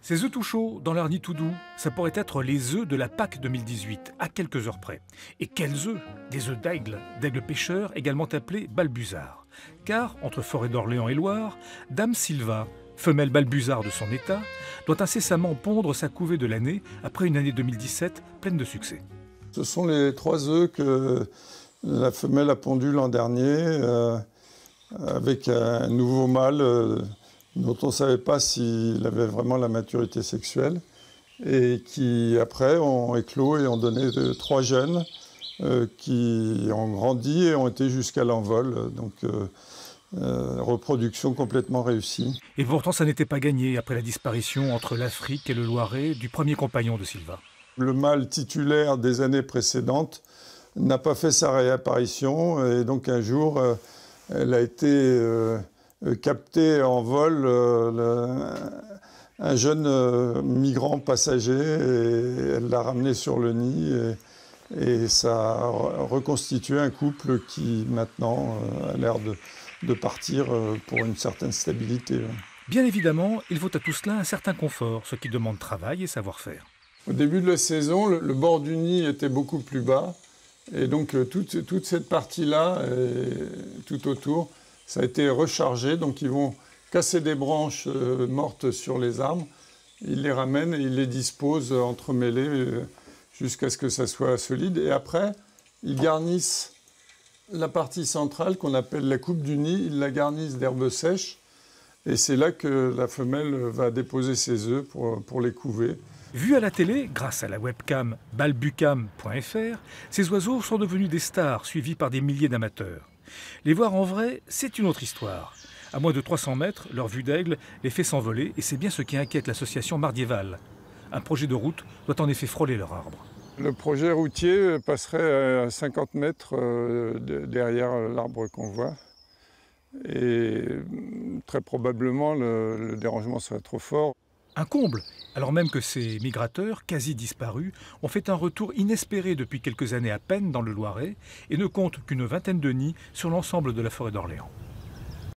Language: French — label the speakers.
Speaker 1: Ces œufs tout chauds, dans leur nid tout doux, ça pourrait être les œufs de la Pâque 2018, à quelques heures près. Et quels œufs? Des œufs d'aigle pêcheur, également appelés balbuzards. Car, entre Forêt d'Orléans et Loire, Dame Silva, femelle balbuzard de son état, doit incessamment pondre sa couvée de l'année après une année 2017 pleine de succès.
Speaker 2: Ce sont les 3 œufs que la femelle a pondus l'an dernier, avec un nouveau mâle dont on ne savait pas s'il avait vraiment la maturité sexuelle, et qui après ont éclos et ont donné 3 jeunes qui ont grandi et ont été jusqu'à l'envol. Donc reproduction complètement réussie.
Speaker 1: Et pourtant ça n'était pas gagné après la disparition entre l'Afrique et le Loiret du premier compagnon de Silva.
Speaker 2: Le mâle titulaire des années précédentes n'a pas fait sa réapparition, et donc un jour elle a été capté en vol, un jeune migrant passager, et elle l'a ramené sur le nid, et ça a reconstitué un couple qui maintenant a l'air de partir pour une certaine stabilité.
Speaker 1: Bien évidemment, il faut à tout cela un certain confort, ce qui demande travail et savoir-faire.
Speaker 2: Au début de la saison, le bord du nid était beaucoup plus bas, et donc toute cette partie-là, tout autour, ça a été rechargé. Donc ils vont casser des branches mortes sur les arbres, ils les ramènent et ils les disposent entremêlées jusqu'à ce que ça soit solide. Et après, ils garnissent la partie centrale qu'on appelle la coupe du nid, ils la garnissent d'herbes sèches, et c'est là que la femelle va déposer ses œufs pour les couver.
Speaker 1: Vus à la télé, grâce à la webcam balbucam.fr, ces oiseaux sont devenus des stars suivis par des milliers d'amateurs. Les voir en vrai, c'est une autre histoire. À moins de 300 mètres, leur vue d'aigle les fait s'envoler, et c'est bien ce qui inquiète l'association Mardiéval. Un projet de route doit en effet frôler leur arbre.
Speaker 2: Le projet routier passerait à 50 mètres derrière l'arbre qu'on voit. Et très probablement, le dérangement serait trop fort.
Speaker 1: Un comble, alors même que ces migrateurs, quasi disparus, ont fait un retour inespéré depuis quelques années à peine dans le Loiret et ne comptent qu'une vingtaine de nids sur l'ensemble de la forêt d'Orléans.